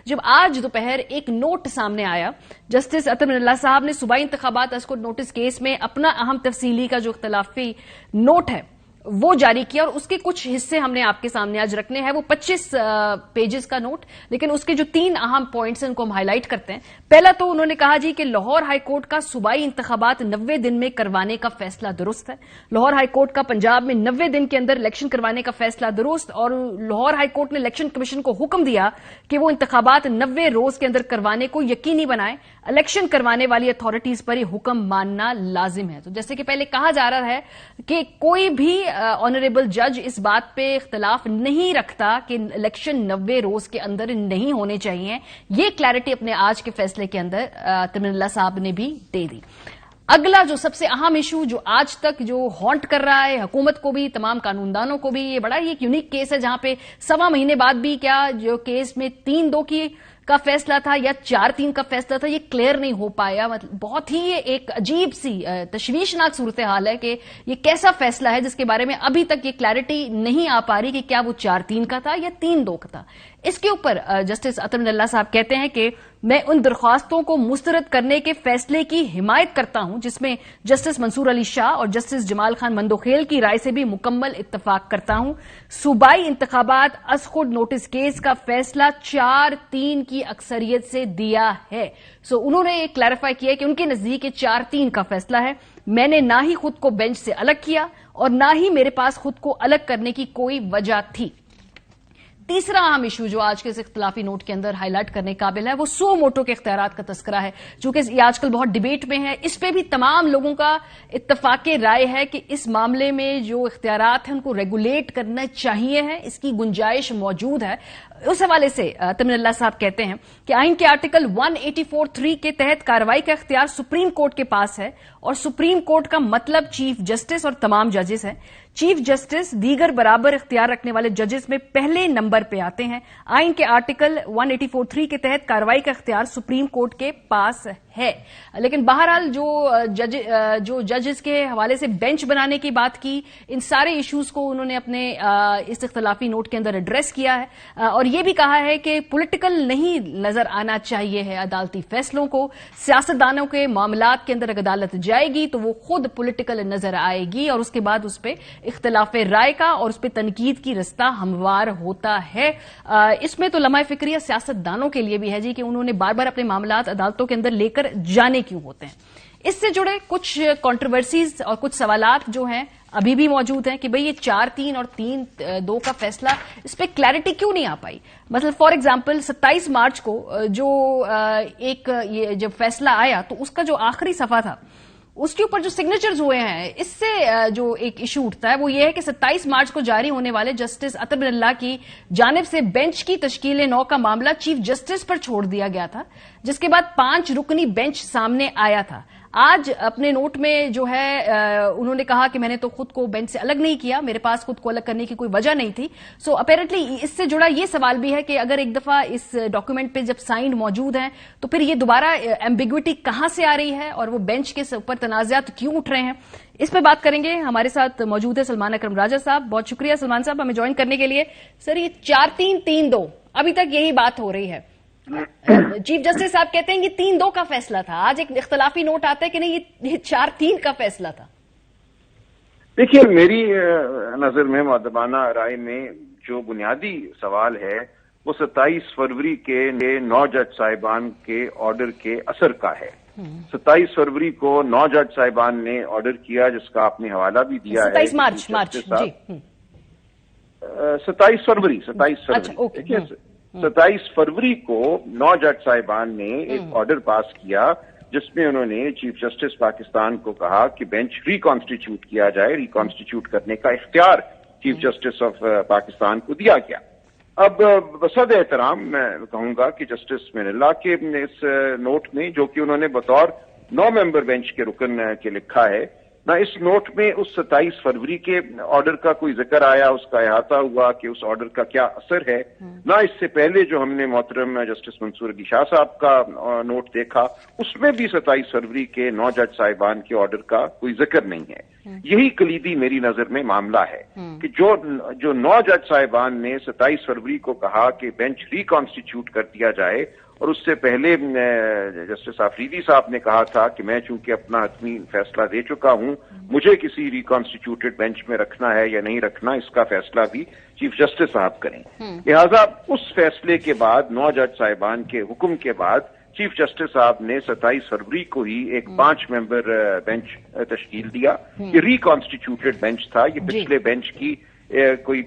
जब आज दोपहर एक नोट सामने आया। जस्टिस अतर मिनल्ला साहब ने सूबाई इंतखाबात अस्कोट नोटिस केस में अपना अहम तफसीली का जो इख्तलाफी नोट है वो जारी किया, और उसके कुछ हिस्से हमने आपके सामने आज रखने हैं। वो 25 पेजेस का नोट, लेकिन उसके जो 3 अहम पॉइंट्स हैं उनको हम हाईलाइट करते हैं। पहला तो उन्होंने कहा जी कि लाहौर हाईकोर्ट का सूबाई इंतखाबात 90 दिन में करवाने का फैसला दुरुस्त है। लाहौर हाईकोर्ट का पंजाब में 90 दिन के अंदर इलेक्शन करवाने का फैसला दुरुस्त, और लाहौर हाईकोर्ट ने इलेक्शन कमीशन को हुक्म दिया कि वो इंतखाबात 90 रोज के अंदर करवाने को यकीनी बनाए। इलेक्शन करवाने वाली अथॉरिटीज पर यह हुक्म मानना लाजिम है। तो जैसे कि पहले कहा जा रहा है कि कोई भी ऑनरेबल जज इस बात पे इख्तलाफ नहीं रखता कि इलेक्शन 90 रोज के अंदर नहीं होने चाहिए। ये क्लैरिटी अपने आज के फैसले के अंदर अतर मिनल्ला साहब ने भी दे दी। अगला जो सबसे अहम इशू जो आज तक जो हॉन्ट कर रहा है हुकूमत को भी, तमाम कानूनदानों को भी, ये बड़ा एक यूनिक केस है जहां पे 1.25 महीने बाद भी क्या जो केस में 3-2 की का फैसला था या 4-3 का फैसला था, ये क्लियर नहीं हो पाया। मतलब बहुत ही ये एक अजीब सी तशवीशनाक सूरत हाल है कि ये कैसा फैसला है जिसके बारे में अभी तक ये क्लैरिटी नहीं आ पा रही कि क्या वो 4-3 का था या 3-2 का था। इसके ऊपर जस्टिस अतर मिनल्ला साहब कहते हैं कि मैं उन दरख्वास्तों को मुस्तरद करने के फैसले की हिमायत करता हूं जिसमें जस्टिस मंसूर अली शाह और जस्टिस जमाल खान मंदोखेल की राय से भी मुकम्मल इत्तफाक करता हूं। सूबाई इंतखाबात अस्कोट नोटिस केस का फैसला 4-3 की अक्सरियत से दिया है। सो उन्होंने ये क्लैरिफाई किया कि उनके नजदीक 4-3 का फैसला है। मैंने ना ही खुद को बेंच से अलग किया और ना ही मेरे पास खुद को अलग करने की कोई वजह थी। तीसरा अहम इशू जो आज के इस इख्तलाफी नोट के अंदर हाईलाइट करने काबिल है वो सो मोटो के इख्तियारात का तस्करा है, चूंकि ये आजकल बहुत डिबेट में है। इस पे भी तमाम लोगों का इत्तफाक़े राय है कि इस मामले में जो इख्तियारात हैं उनको रेगुलेट करना चाहिए है, इसकी गुंजाइश मौजूद है। उस हवाले से अतर मिनल्ला साहब कहते हैं कि आइन के आर्टिकल 184(3) के तहत कार्रवाई का इख्तियार सुप्रीम कोर्ट के पास है, और सुप्रीम कोर्ट का मतलब चीफ जस्टिस और तमाम जजेस हैं। चीफ जस्टिस दीगर बराबर इख्तियार रखने वाले जजेस में पहले नंबर पे आते हैं। आइन के आर्टिकल 184(3) के तहत कार्रवाई का इख्तियार सुप्रीम कोर्ट के पास है। लेकिन बहरहाल जो जजेस के हवाले से बेंच बनाने की बात की, इन सारे इश्यूज को उन्होंने अपने इस इख्तलाफी नोट के अंदर एड्रेस किया है, और ये भी कहा है कि पॉलिटिकल नहीं नजर आना चाहिए है अदालती फैसलों को। सियासतदानों के मामलात के अंदर अगर अदालत जाएगी तो वो खुद पॉलिटिकल नजर आएगी, और उसके बाद उस पर इख्तलाफ राय का और उस पर तनकीद की रास्ता हमवार होता है। इसमें तो लम्हा फिक्रिया सियासतदानों के लिए भी है जी कि उन्होंने बार बार अपने मामलात अदालतों के अंदर लेकर जाने क्यों होते हैं। इससे जुड़े कुछ कंट्रोवर्सीज और कुछ सवालात जो हैं अभी भी मौजूद हैं कि भाई ये 4-3 और 3-2 का फैसला, इस पे क्लैरिटी क्यों नहीं आ पाई। मतलब फॉर एग्जांपल 27 मार्च को जो ये जब फैसला आया तो उसका जो आखिरी सफा था उसके ऊपर जो सिग्नेचर्स हुए हैं, इससे जो एक इशू उठता है वो ये है कि 27 मार्च को जारी होने वाले जस्टिस अतर मिनल्ला की जानिब से बेंच की तश्कील 9 का मामला चीफ जस्टिस पर छोड़ दिया गया था, जिसके बाद 5 रुकनी बेंच सामने आया था। आज अपने नोट में जो है उन्होंने कहा कि मैंने तो खुद को बेंच से अलग नहीं किया, मेरे पास खुद को अलग करने की कोई वजह नहीं थी। सो अपेरेंटली इससे जुड़ा ये सवाल भी है कि अगर एक दफा इस डॉक्यूमेंट पे जब साइन मौजूद है तो फिर ये दोबारा एम्बिग्विटी कहां से आ रही है और वो बेंच के ऊपर तनाज़ात क्यों उठ रहे हैं, इस पे बात करेंगे। हमारे साथ मौजूद है सलमान अकरम राजा साहब। बहुत शुक्रिया सलमान साहब हमें ज्वाइन करने के लिए। सर ये 4-3, 3-2 अभी तक यही बात हो रही है। चीफ जस्टिस साहब कहते हैं कि 3-2 का फैसला था, आज एक इख्तलाफी नोट आता है कि नहीं ये 4-3 का फैसला था। देखिए, मेरी नजर में मुअद्दबाना राय में जो बुनियादी सवाल है वो 27 फरवरी के 9 जज साहिबान के ऑर्डर के असर का है। 27 फरवरी को 9 जज साहिबान ने ऑर्डर किया जिसका आपने हवाला भी दिया है। 27 मार्च जी। 27 फरवरी। देखिए 27 फरवरी को 9 जज साहिबान ने एक ऑर्डर पास किया जिसमें उन्होंने चीफ जस्टिस पाकिस्तान को कहा कि बेंच रिकॉन्स्टिट्यूट किया जाए। रिकॉन्स्टिट्यूट करने का इख्तियार चीफ जस्टिस ऑफ पाकिस्तान को दिया गया। अब बसद एहतराम मैं कहूंगा कि जस्टिस मिनल्ला के इस नोट में, जो कि उन्होंने बतौर 9 मेंबर बेंच के रुकन के लिखा है, ना इस नोट में उस 27 फरवरी के ऑर्डर का कोई जिक्र आया, उसका अहाता हुआ कि उस ऑर्डर का क्या असर है, ना इससे पहले जो हमने मोहतरम जस्टिस मंसूर अली शाह साहब का नोट देखा उसमें भी 27 फरवरी के 9 जज साहिबान के ऑर्डर का कोई जिक्र नहीं है। यही कलीदी मेरी नजर में मामला है कि जो 9 जज साहिबान ने 27 फरवरी को कहा कि बेंच रिकॉन्स्टिट्यूट कर दिया जाए, और उससे पहले जस्टिस आफरीदी साहब ने कहा था कि मैं चूंकि अपना हतमी फैसला दे चुका हूं, मुझे किसी रिकॉन्स्टिट्यूटेड बेंच में रखना है या नहीं रखना, इसका फैसला भी चीफ जस्टिस साहब करें। लिहाजा उस फैसले के बाद 9 जज साहिबान के हुक्म के बाद चीफ जस्टिस साहब ने 27 फरवरी को ही एक 5 मेंबर बेंच तश्कील दिया। ये रिकॉन्स्टिट्यूटेड बेंच था, ये पिछले बेंच की कोई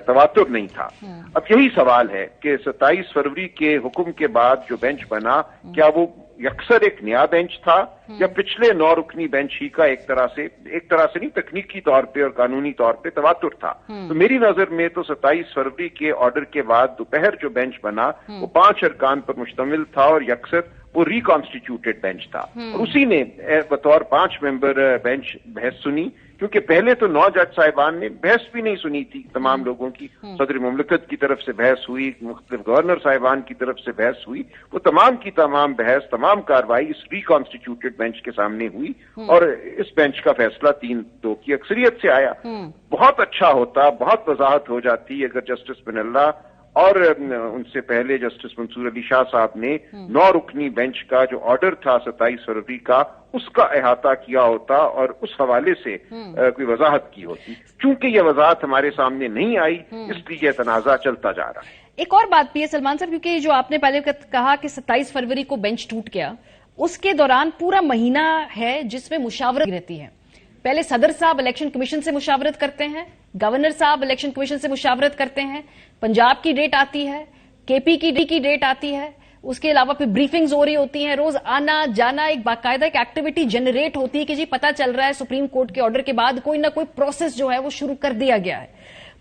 तवातुर नहीं था। अब यही सवाल है कि 27 फरवरी के हुक्म के बाद जो बेंच बना, क्या वो अक्सर एक नया बेंच था या पिछले 9 रुकनी बेंच ही का एक तरह से नहीं, तकनीकी तौर पे और कानूनी तौर पे तवातुर था। तो मेरी नजर में तो 27 फरवरी के ऑर्डर के बाद दोपहर जो बेंच बना वो 5 अरकान पर मुश्तमिल था और अक्सर वो रिकॉन्स्टिट्यूटेड बेंच था, और उसी ने बतौर 5 मेंबर बेंच बहस सुनी, क्योंकि पहले तो 9 जज साहिबान ने बहस भी नहीं सुनी थी तमाम लोगों की। सदर मुमलिकत की तरफ से बहस हुई, मुख्तलिफ गवर्नर साहिबान की तरफ से बहस हुई, वो तमाम की तमाम बहस, तमाम कार्रवाई इस रिकॉन्स्टिट्यूटेड बेंच के सामने हुई, और इस बेंच का फैसला 3-2 की अक्सरियत से आया। बहुत अच्छा होता, बहुत वजाहत हो जाती अगर जस्टिस बिनल्ला और उनसे पहले जस्टिस मंसूर अली शाह साहब ने 9 रुकनी बेंच का जो ऑर्डर था 27 फरवरी का, उसका अहाता किया होता और उस हवाले से कोई वजाहत की होती। चूंकि यह वजाहत हमारे सामने नहीं आई, इसलिए यह तनाजा चलता जा रहा है। एक और बात भी है सलमान साहब, क्योंकि जो आपने पहले कहा कि 27 फरवरी को बेंच टूट गया, उसके दौरान पूरा महीना है जिसमें मुशावरत रहती है। पहले सदर साहब इलेक्शन कमीशन से मुशावरत करते हैं, गवर्नर साहब इलेक्शन कमीशन से मुशावरत करते हैं, पंजाब की डेट आती है, केपी की डेट आती है, उसके अलावा फिर ब्रीफिंग्स हो रही होती हैं, रोज आना जाना, एक बाकायदा एक एक्टिविटी जनरेट होती है कि जी पता चल रहा है सुप्रीम कोर्ट के ऑर्डर के बाद कोई ना कोई प्रोसेस जो है वो शुरू कर दिया गया है।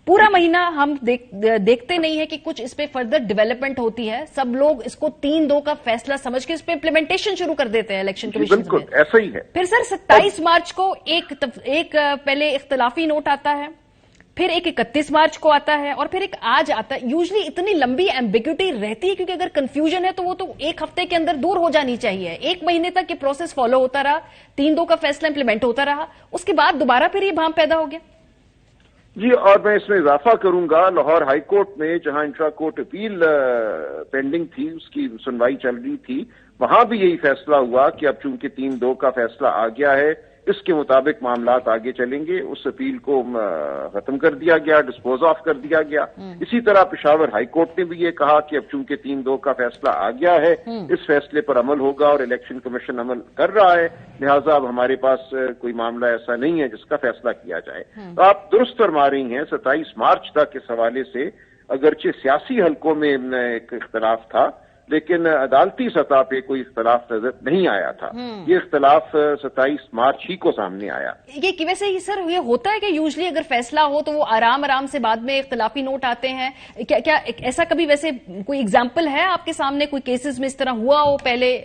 पूरा महीना हम देखते नहीं है कि कुछ इस पे फर्दर डेवलपमेंट होती है। सब लोग इसको 3-2 का फैसला समझ के इस पे इम्प्लीमेंटेशन शुरू कर देते हैं इलेक्शन कमीशन। बिल्कुल ऐसा ही है। फिर सर 27 मार्च को एक पहले इख्तलाफी नोट आता है, फिर एक 31 मार्च को आता है, और फिर एक आज आता है। यूजुअली इतनी लंबी एम्बिग्यूटी रहती है, क्योंकि अगर कंफ्यूजन है तो वो तो एक हफ्ते के अंदर दूर हो जानी चाहिए। एक महीने तक ये प्रोसेस फॉलो होता रहा, 3-2 का फैसला इंप्लीमेंट होता रहा, उसके बाद दोबारा फिर ये भाम पैदा हो गया। जी, और मैं इसमें इजाफा करूंगा, लाहौर हाई कोर्ट में जहां इंट्रा कोर्ट अपील पेंडिंग थी, उसकी सुनवाई चल रही थी, वहां भी यही फैसला हुआ कि अब चूंकि 3-2 का फैसला आ गया है, इसके मुताबिक मामलात आगे चलेंगे। उस अपील को खत्म कर दिया गया, डिस्पोज ऑफ कर दिया गया। इसी तरह पेशावर हाई कोर्ट ने भी ये कहा कि अब चूंकि 3-2 का फैसला आ गया है, इस फैसले पर अमल होगा, और इलेक्शन कमीशन अमल कर रहा है, लिहाजा अब हमारे पास कोई मामला ऐसा नहीं है जिसका फैसला किया जाए। तो आप दुरुस्त फरमा रही हैं, 27 मार्च तक इस हवाले से अगरचे सियासी हलकों में एक इख्तलाफ था, लेकिन अदालती सतह पे कोई इख्तलाफ नजर नहीं आया था। ये इख्तलाफ 27 मार्च ही को सामने आया। ये वैसे ही सर ये होता है कि यूजुअली अगर फैसला हो तो वो आराम से बाद में इख्तलाफी नोट आते हैं। क्या ऐसा कभी वैसे कोई एग्जाम्पल है आपके सामने, कोई केसेस में इस तरह हुआ हो पहले?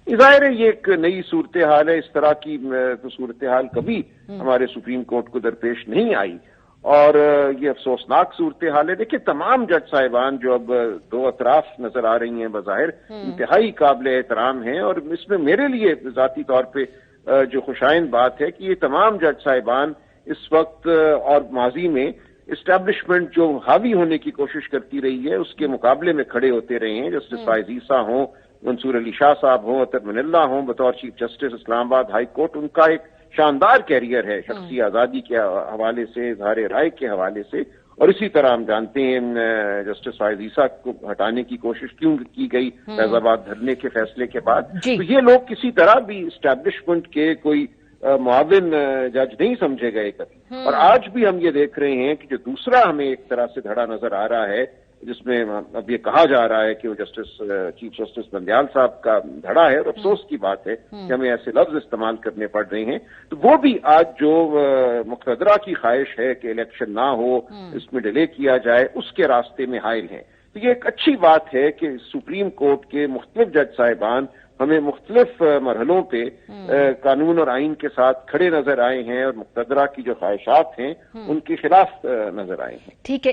जाहिर है ये एक नई सूरत हाल है। इस तरह की सूरत हाल कभी हमारे सुप्रीम कोर्ट को दरपेश नहीं आई, और ये अफसोसनाक सूरत हाल है। देखिए, तमाम जज साहिबान जो अब 2 अतराफ नजर आ रही हैं, बज़ाहिर इंतहाई काबिल एहतराम हैं, और इसमें मेरे लिए जाती तौर पे जो खुशाइंद बात है कि ये तमाम जज साहिबान इस वक्त और माजी में इस्टेब्लिशमेंट जो हावी होने की कोशिश करती रही है, उसके मुकाबले में खड़े होते रहे हैं। जस्टिस फायज ईसा हों, मंसूर अली शाह साहब हों, अतर मिनल्ला हों, बतौर chief justice Islamabad high court, उनका एक शानदार कैरियर है शख्सी आजादी के हवाले से, इजहार राय के हवाले से। और इसी तरह हम जानते हैं जस्टिस फायज ईसा को हटाने की कोशिश क्यों की गई फैजाबाद धरने के फैसले के बाद। तो ये लोग किसी तरह भी इस्टेब्लिशमेंट के कोई मुआविन जज नहीं समझे गए कभी। और आज भी हम ये देख रहे हैं कि जो दूसरा हमें एक तरह से धड़ा नजर आ रहा है, जिसमें अब ये कहा जा रहा है कि वो चीफ जस्टिस बंदयाल साहब का धड़ा है, और अफसोस की बात है कि हमें ऐसे लफ्ज इस्तेमाल करने पड़ रहे हैं, तो वो भी आज जो मुक़तदरा की ख्वाहिश है कि इलेक्शन ना हो, इसमें डिले किया जाए, उसके रास्ते में हायल है। तो ये एक अच्छी बात है कि सुप्रीम कोर्ट के मुख्तलिफ जज साहिबान हमें मुख्तलिफ मरहलों पे कानून और आइन के साथ खड़े नजर आए हैं, और मुक़तदरा की जो ख्वाहिशात हैं उनके खिलाफ नजर आए हैं। ठीक है।